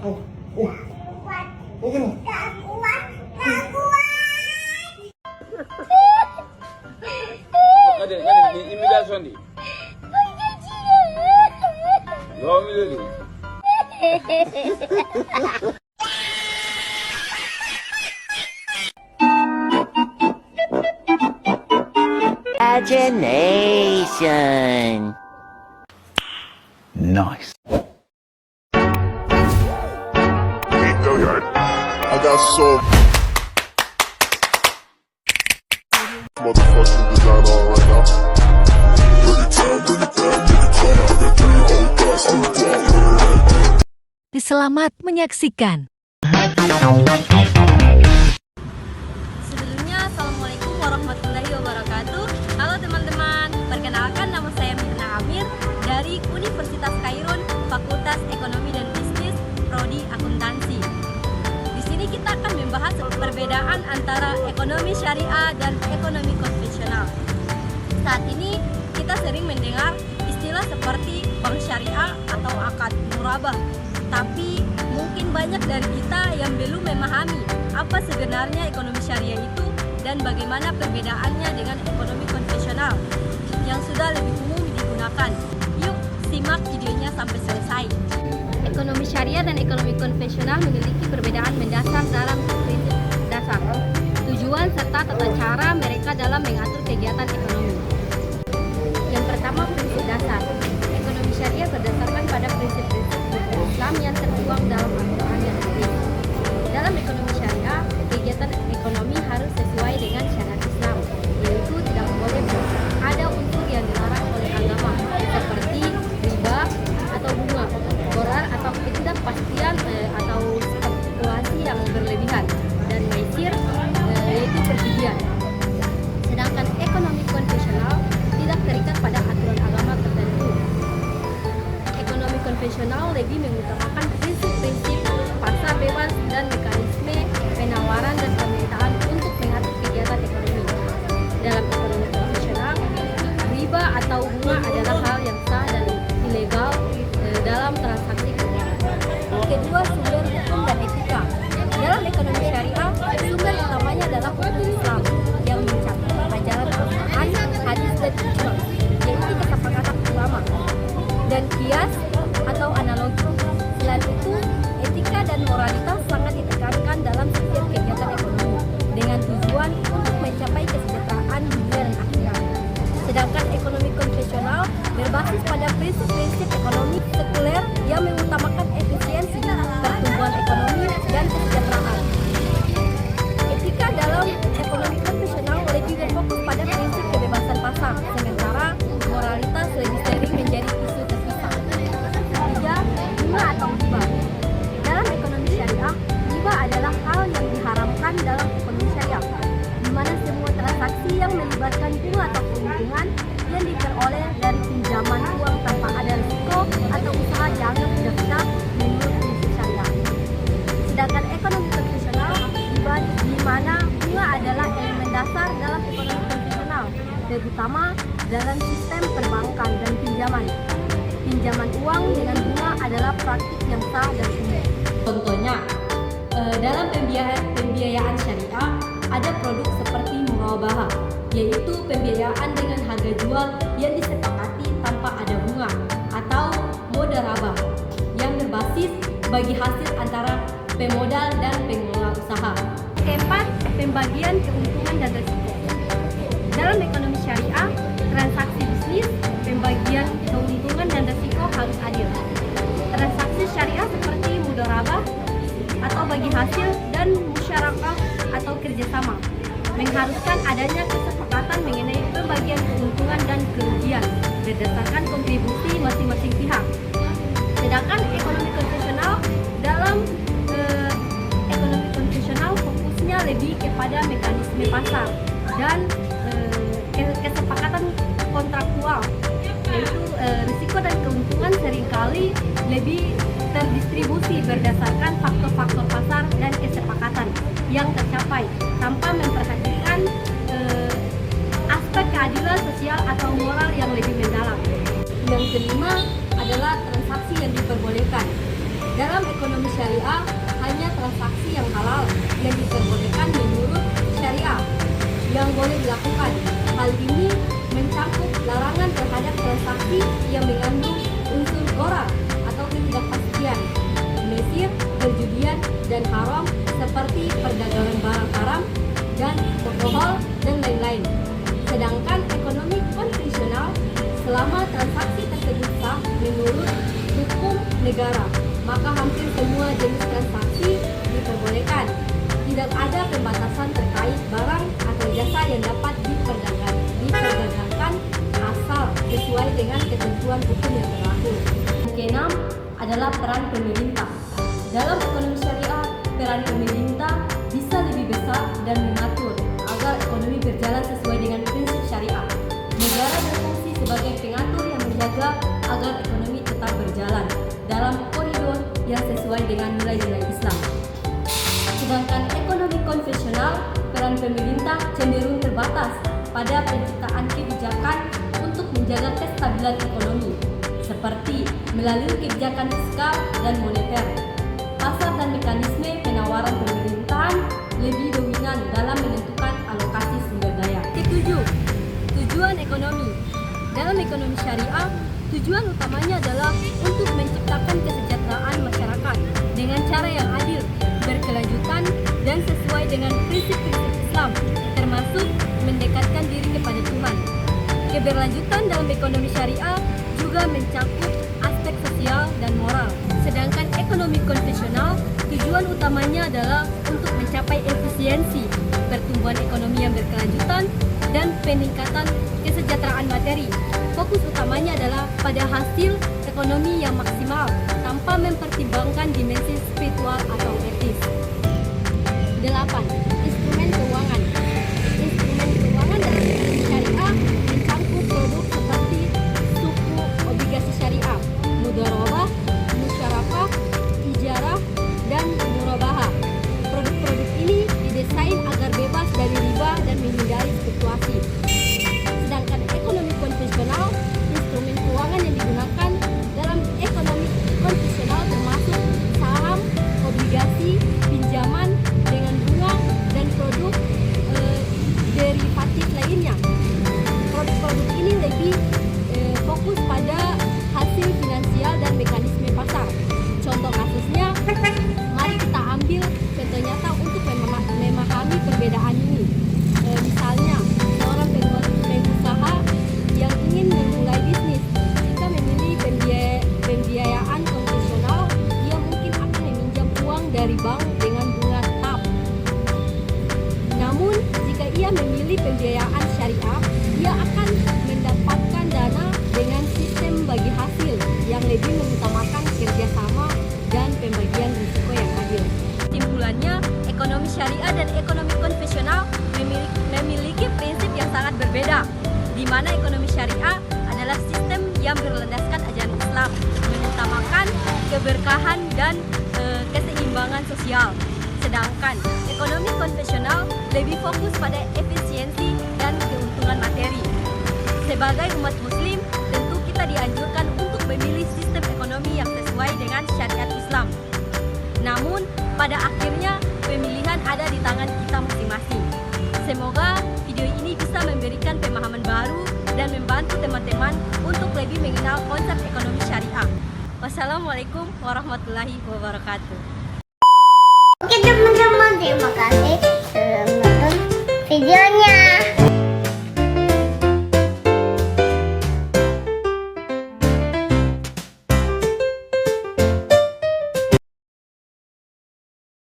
Kan imigrasi ni. Yo milih. Imagination. Nice. I got so motherfucking design on right now. Selamat menyaksikan. Sebelumnya, Assalamualaikum warahmatullahi wabarakatuh. Halo teman-teman, perkenalkan nama saya Mirna Amir dari Universitas Khairun, Fakultas Ekonomi dan Bisnis, Prodi Akuntansi. Di sini kita akan membahas perbedaan antara ekonomi syariah dan ekonomi konvensional. Saat ini kita sering mendengar istilah seperti bank syariah atau akad murabah. Tapi mungkin banyak dari kita yang belum memahami apa sebenarnya ekonomi syariah itu dan bagaimana perbedaannya dengan ekonomi konvensional yang sudah lebih umum digunakan. Yuk simak videonya sampai selesai. Ekonomi syariah dan ekonomi konvensional memiliki perbedaan mendasar dalam prinsip dasar, tujuan serta tata cara mereka dalam mengatur kegiatan ekonomi. Yang pertama, prinsip dasar. Ekonomi syariah berdasarkan pada prinsip-prinsip Islam yang tertuang dalam Al-Quran dan Hadis. Dalam ekonomi syariah, kegiatan ekonomi harus sesuai dengan syariat Islam, yaitu tidak boleh ada unsur yang dilarang oleh agama, seperti riba atau bunga, borar atau ketidakpastian atau spekulasi yang berlebihan, dan maisir, yaitu perjudian. Sedangkan ekonomi konvensional tidak terikat pada aturan agama tertentu. Ekonomi konvensional lebih mengutamakan prinsip-prinsip pasar bebas dan mekanisme penawaran dan permintaan untuk mengatur kegiatan ekonomi. Dalam ekonomi konvensional, riba atau bunga adalah hal yang sah dan ilegal dalam transaksi keuangan. Kedua, sumber hukum dan etika. Dalam ekonomi syariah, sumber utamanya adalah hukum Islam yang mencakup ajaran Al-Quran, hadis dan ijma, yaitu kesepakatan ulama, dan kias atau analogi. Selain itu, etika dan moralitas sangat ditekankan dalam setiap kegiatan ekonomi dengan tujuan untuk mencapai kesejahteraan dunia dan akhirat. Sedangkan ekonomi konvensional berbasis pada prinsip-prinsip ekonomi sekuler yang mengutamakan efisiensi, pertumbuhan ekonomi, dan kesejahteraan. Etika dalam ekonomi konvensional lebih berfokus pada prinsip kebebasan pasar, sementara moralitas lebih sering menjadi isu terpisah. Ketiga, bunga atau riba. Dalam ekonomi syariah, riba adalah hal yang diharamkan dalam ekonomi syariah, di mana semua transaksi yang melibatkan bunga atau keuntungan yang diperoleh dari pinjaman uang tanpa ada risiko atau usaha dianggap tidak sah menurut prinsip syariah. Sedangkan ekonomi konvensional, riba di mana bunga adalah elemen dasar dalam ekonomi konvensional, terutama dalam sistem perbankan dan pinjaman. Pinjaman uang dengan bunga adalah praktik yang sah dan umum. Contohnya, dalam pembiayaan syariah ada produk seperti murabahah, yaitu pembiayaan dengan harga jual yang disepakati tanpa ada bunga, atau mudharabah yang berbasis bagi hasil antara pemodal dan pengelola usaha. Keempat, pembagian keuntungan dan risiko. Dalam ekonomi syariah, transaksi bisnis, pembagian keuntungan dan risiko harus adil. Transaksi syariah seperti mudharabah atau bagi hasil dan musyarakah atau kerjasama mengharuskan adanya kesepakatan mengenai pembagian keuntungan dan kerugian berdasarkan kontribusi masing-masing pihak. Sedangkan ekonomi konvensional, dalam ekonomi konvensional fokusnya lebih kepada mekanisme pasar dan kesepakatan kontraktual, yaitu risiko dan keuntungan seringkali lebih terdistribusi berdasarkan faktor-faktor pasar dan kesepakatan yang tercapai tanpa memperhatikan aspek keadilan sosial atau moral yang lebih mendalam. Yang kelima adalah transaksi yang diperbolehkan. Dalam ekonomi syariah, hanya transaksi yang halal yang diperbolehkan menurut syariah yang boleh dilakukan. Hal ini mencakup larangan terhadap transaksi yang mengandung unsur gharar atau ketidakpastian, mesir, perjudian, dan haram seperti perdagangan barang haram dan alkohol dan lain-lain. Sedangkan ekonomi konvensional, selama transaksi tersebut sah menurut hukum negara, maka hampir semua jenis transaksi diperbolehkan. Tidak ada pembatasan terkait barang atau jasa yang dapat diperdagangkan asal sesuai dengan ketentuan hukum yang berlaku. Keenam adalah peran pemerintah. Dalam ekonomi syariah, peran pemerintah bisa lebih besar dan mengatur agar ekonomi berjalan sesuai dengan prinsip syariah. Negara berfungsi sebagai pengatur yang menjaga agar ekonomi tetap berjalan dalam koridor yang sesuai dengan nilai-nilai Islam. Sedangkan ekonomi konvensional, peran pemerintah cenderung terbatas pada penciptaan kebijakan untuk menjaga kestabilan ekonomi, seperti melalui kebijakan fiskal dan moneter. Pasar dan mekanisme penawaran pemerintahan lebih dominan dalam menentukan alokasi sumber daya. Ketujuh, tujuan ekonomi. Dalam ekonomi syariah, tujuan utamanya adalah untuk menciptakan kesejahteraan masyarakat dengan cara yang adil, berkelanjutan, dan sesuai dengan prinsip-prinsip Islam, termasuk mendekatkan diri kepada Tuhan. Keberlanjutan dalam ekonomi syariah juga mencakup aspek sosial dan moral. Sedangkan ekonomi konvensional, tujuan utamanya adalah untuk mencapai efisiensi, pertumbuhan ekonomi yang berkelanjutan, dan peningkatan kesejahteraan materi. Fokus utamanya adalah pada hasil ekonomi yang maksimal tanpa mempertimbangkan dimensi spiritual atau etis. 8. Instrumen keuangan. Instrumen keuangan dalam ekonomi syariah mencakup produk seperti suku obligasi syariah, mudharabah, musyarakah, ijarah, dan murabahah. Produk-produk ini didesain agar bebas dari riba dan menghindari spekulasi. Sedangkan ekonomi konvensional, instrumen keuangan yang digunakan dalam ekonomi konvensional termasuk saham, obligasi, pinjaman dengan bunga, dan produk derivatif lainnya. Produk-produk ini lebih fokus pada hasil finansial dan mekanisme pasar. Contoh kasusnya, mari kita ambil contoh nyata untuk memahami perbedaan ini. Misalnya, seorang pengusaha yang ingin memulai bisnis, jika memilih pembiayaan konvensional, ia mungkin akan meminjam uang dari bank dengan bunga tetap. Namun, jika ia memilih pembiayaan syariah, ia akan mendapatkan dana dengan sistem bagi hasil yang lebih mengutamakan kerjasama dan pembagian risiko yang adil. Kesimpulannya, ekonomi syariah dan ekonomi konvensional memiliki prinsip yang sangat berbeda, di mana ekonomi syariah adalah sistem yang berlandaskan ajaran Islam, mengutamakan keberkahan dan keseimbangan sosial. Sedangkan ekonomi konvensional lebih fokus pada efisiensi dan keuntungan materi. Sebagai umat muslim, tentu kita dianjurkan untuk memilih sistem ekonomi yang sesuai dengan syariat Islam. Namun, pada akhirnya pemilihan ada di tangan kita masing-masing. Semoga video ini bisa memberikan pemahaman baru dan membantu teman-teman untuk lebih mengenal konsep ekonomi syariah. Wassalamualaikum warahmatullahi wabarakatuh. Oke teman-teman, terima kasih sudah menonton videonya.